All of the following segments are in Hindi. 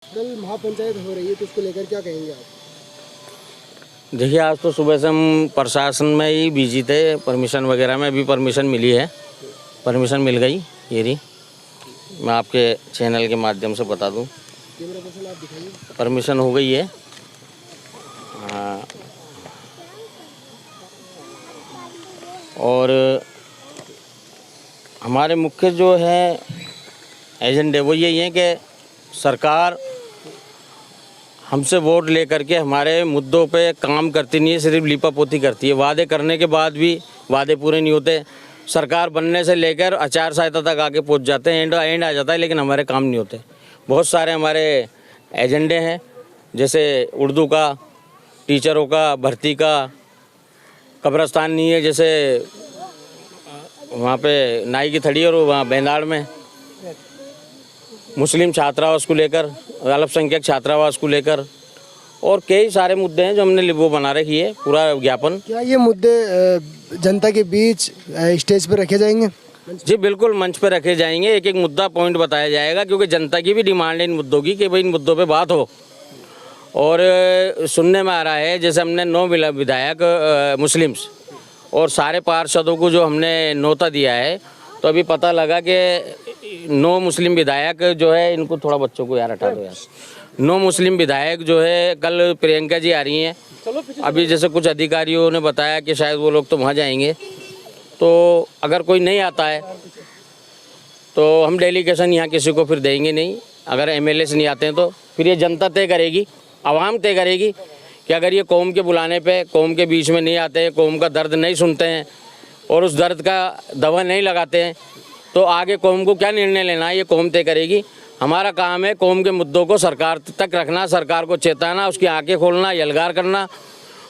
कल महापंचायत हो रही है तो उसको लेकर क्या कहेंगे आप? देखिए, आज तो सुबह से हम प्रशासन में ही बिजी थे, परमिशन वगैरह में। अभी परमिशन मिली है, परमिशन मिल गई। ये रही, मैं आपके चैनल के माध्यम से बता दूं, कैमरा पर्सन आप दिखाइए। परमिशन हो गई है। हाँ, और हमारे मुख्य जो है एजेंडे वो यही है कि सरकार हमसे वोट लेकर के हमारे मुद्दों पे काम करती नहीं है, सिर्फ लीपापोती करती है। वादे करने के बाद भी वादे पूरे नहीं होते। सरकार बनने से लेकर आचार संहिता तक आके पहुंच जाते हैं, एंड आ जाता है, लेकिन हमारे काम नहीं होते। बहुत सारे हमारे एजेंडे हैं, जैसे उर्दू का, टीचरों का, भर्ती का, कब्रस्तान नहीं है, जैसे वहाँ पे नाई की थड़ी और वहाँ बेंदाड़ में मुस्लिम छात्रावास को लेकर, अल्पसंख्यक छात्रावास को लेकर, और कई सारे मुद्दे हैं जो हमने वो बना रखी है पूरा ज्ञापन। क्या ये मुद्दे जनता के बीच स्टेज पर रखे जाएंगे? जी बिल्कुल, मंच पे रखे जाएंगे। एक एक मुद्दा पॉइंट बताया जाएगा, क्योंकि जनता की भी डिमांड है इन मुद्दों की कि भाई इन मुद्दों पे बात हो। और सुनने में आ रहा है, जैसे हमने 9 विधायक मुस्लिम्स और सारे पार्षदों को जो हमने न्योता दिया है, तो अभी पता लगा कि 9 मुस्लिम विधायक जो है, इनको थोड़ा बच्चों को यार हटा दो यार, 9 मुस्लिम विधायक जो है, कल प्रियंका जी आ रही हैं। अभी जैसे कुछ अधिकारियों ने बताया कि शायद वो लोग तो वहाँ जाएंगे, तो अगर कोई नहीं आता है तो हम डेलीगेशन यहाँ किसी को फिर देंगे नहीं। अगर एमएलए से नहीं आते हैं तो फिर ये जनता तय करेगी, आवाम तय करेगी कि अगर ये कौम के बुलाने पे कौम के बीच में नहीं आते हैं, कौम का दर्द नहीं सुनते हैं और उस दर्द का दवा नहीं लगाते हैं, तो आगे कौम को क्या निर्णय लेना है ये कौम तय करेगी। हमारा काम है कौम के मुद्दों को सरकार तक रखना, सरकार को चेताना, उसकी आंखें खोलना, यलगार करना।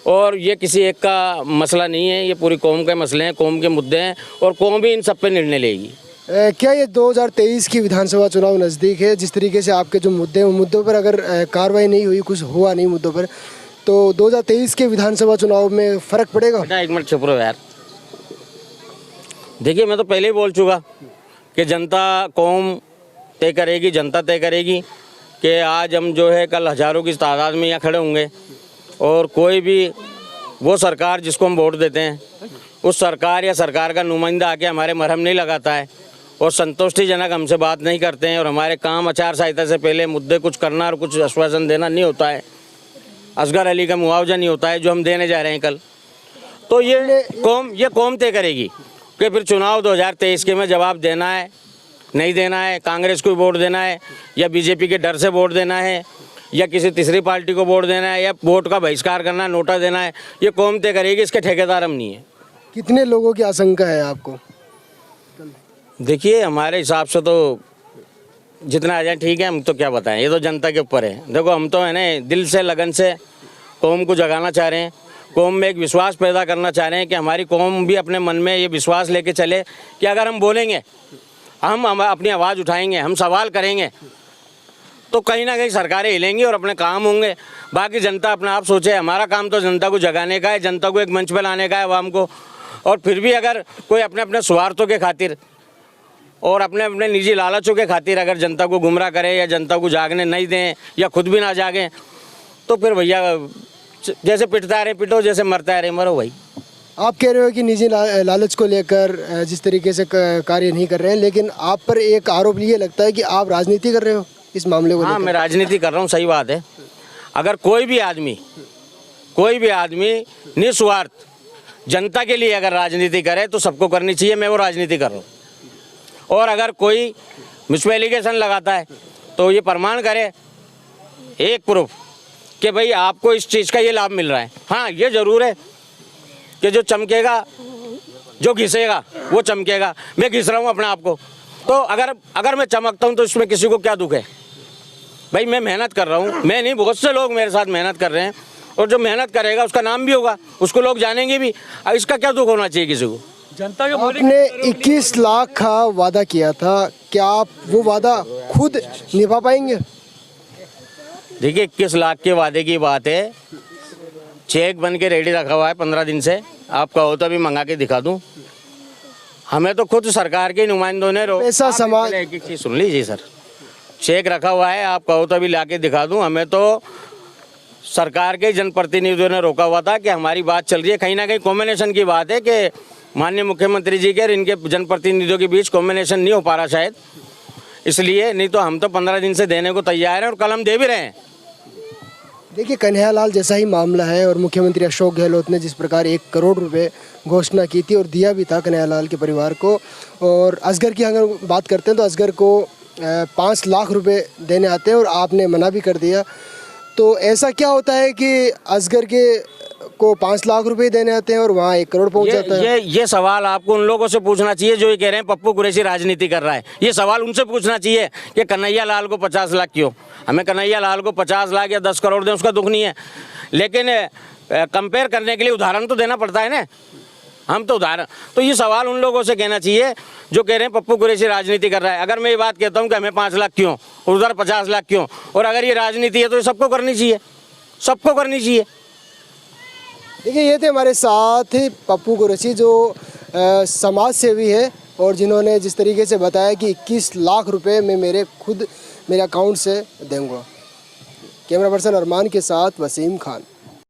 और ये किसी एक का मसला नहीं है, ये पूरी कौम के मसले हैं, कौम के मुद्दे हैं, और कौम भी इन सब पे निर्णय लेगी। क्या ये 2023 की विधानसभा चुनाव नज़दीक है, जिस तरीके से आपके जो मुद्दे हैं उन मुद्दों पर अगर कार्रवाई नहीं हुई, कुछ हुआ नहीं मुद्दों पर, तो 2023 के विधानसभा चुनाव में फ़र्क पड़ेगा? बेटा एक मिनट चुप रहो यार। देखिए, मैं तो पहले ही बोल चुका कि जनता कौम तय करेगी, जनता तय करेगी कि आज हम जो है कल हज़ारों की तादाद में यहाँ खड़े होंगे, और कोई भी वो सरकार जिसको हम वोट देते हैं, उस सरकार या सरकार का नुमाइंदा आके हमारे मरहम नहीं लगाता है और संतुष्टिजनक हमसे बात नहीं करते हैं, और हमारे काम आचार संहिता से पहले मुद्दे कुछ करना और कुछ आश्वासन देना नहीं होता है, असगर अली का मुआवजा नहीं होता है जो हम देने जा रहे हैं कल, तो ये कौम तय करेगी कि फिर चुनाव 2023 के में जवाब देना है नहीं देना है, कांग्रेस को वोट देना है या बीजेपी के डर से वोट देना है या किसी तीसरी पार्टी को वोट देना है या वोट का बहिष्कार करना है, नोटा देना है, ये कौम तय करेगी। इसके ठेकेदार हम नहीं है। कितने लोगों की आशंका है आपको? देखिए, हमारे हिसाब से तो जितना आ जाए ठीक है, हम तो क्या बताएं, ये तो जनता के ऊपर है। देखो, हम तो है ना दिल से लगन से कौम को जगाना चाह रहे हैं, कौम में एक विश्वास पैदा करना चाह रहे हैं कि हमारी कौम भी अपने मन में ये विश्वास लेके चले कि अगर हम बोलेंगे, हम अपनी आवाज़ उठाएंगे, हम सवाल करेंगे, तो कहीं ना कहीं सरकारें हिलेंगी और अपने काम होंगे। बाकी जनता अपने आप सोचे। हमारा काम तो जनता को जगाने का है, जनता को एक मंच पर लाने का है, आवाम को। और फिर भी अगर कोई अपने अपने स्वार्थों के खातिर और अपने अपने निजी लालचों के खातिर अगर जनता को गुमराह करे या जनता को जागने नहीं दें या खुद भी ना जागें, तो फिर भैया जैसे पिटता रहे पिटो, जैसे मरता रहे मरो भाई। आप कह रहे हो कि निजी लालच को लेकर जिस तरीके से कार्य नहीं कर रहे हैं, लेकिन आप पर एक आरोप ये लगता है कि आप राजनीति कर रहे हो इस मामले को? हाँ, मैं राजनीति कर रहा हूँ, सही बात है। अगर कोई भी आदमी निस्वार्थ जनता के लिए अगर राजनीति करे तो सबको करनी चाहिए, मैं वो राजनीति कर रहा हूँ। और अगर कोई मुझ पर एलिगेशन लगाता है तो ये प्रमाण करे, एक प्रूफ कि भाई आपको इस चीज़ का ये लाभ मिल रहा है। हाँ, ये ज़रूर है कि जो चमकेगा, जो घिसेगा वो चमकेगा। मैं घिस रहा हूँ अपने आप को, तो अगर मैं चमकता हूँ तो इसमें किसी को क्या दुख है भाई? मैं मेहनत कर रहा हूँ, मैं नहीं, बहुत से लोग मेरे साथ मेहनत कर रहे हैं, और जो मेहनत करेगा उसका नाम भी होगा, उसको लोग जानेंगे भी। अब इसका क्या दुख होना चाहिए किसी को? जनता के आपने 21 लाख का वादा किया था, क्या आप वो वादा खुद निभा पाएंगे? देखिए, 21 लाख के वादे की बात है, चेक बन के रेडी रखा हुआ है 15 दिन से। आप कहो तो अभी मंगा के दिखा दूं। हमें तो खुद सरकार के नुमाइंदों ने पैसा समाज एक चीज़ सुन लीजिए सर, चेक रखा हुआ है, आप कहो तो अभी लाके दिखा दूं। हमें तो सरकार के जनप्रतिनिधियों ने रोका हुआ था कि हमारी बात चल रही है, कहीं ना कहीं कॉम्बिनेशन की बात है कि माननीय मुख्यमंत्री जी के और इनके जनप्रतिनिधियों के बीच कॉम्बिनेशन नहीं हो पा रहा शायद, इसलिए। नहीं तो हम तो 15 दिन से देने को तैयार हैं और कल हम दे भी रहे हैं। देखिए, कन्हैयालाल जैसा ही मामला है और मुख्यमंत्री अशोक गहलोत ने जिस प्रकार 1 करोड़ रुपए घोषणा की थी और दिया भी था कन्हैयालाल के परिवार को, और असगर की अगर बात करते हैं तो असगर को 5 लाख रुपए देने आते हैं और आपने मना भी कर दिया। तो ऐसा क्या होता है कि असगर के को 5 लाख रुपए देने आते हैं और वहाँ 1 करोड़ पहुँच जाता है? ये सवाल आपको उन लोगों से पूछना चाहिए जो ये कह रहे हैं पप्पू कुरैशी राजनीति कर रहा है। ये सवाल उनसे पूछना चाहिए कि कन्हैयालाल को 50 लाख क्यों। हमें कन्हैयालाल को 50 लाख या 10 करोड़ दें उसका दुख नहीं है, लेकिन कंपेयर करने के लिए उदाहरण तो देना पड़ता है ना। हम तो उदाहरण, तो ये सवाल उन लोगों से कहना चाहिए जो कह रहे हैं पप्पू कुरैशी राजनीति कर रहा है। अगर मैं ये बात कहता हूँ कि हमें 5 लाख क्यों और उधर 50 लाख क्यों, और अगर ये राजनीति है तो ये सबको करनी चाहिए, सबको करनी चाहिए। देखिए, ये थे हमारे साथ पप्पू कुरैशी जो समाज सेवी है और जिन्होंने जिस तरीके से बताया कि 21 लाख रुपए मैं मेरे अकाउंट से दूंगा। कैमरा पर्सन अरमान के साथ वसीम खान।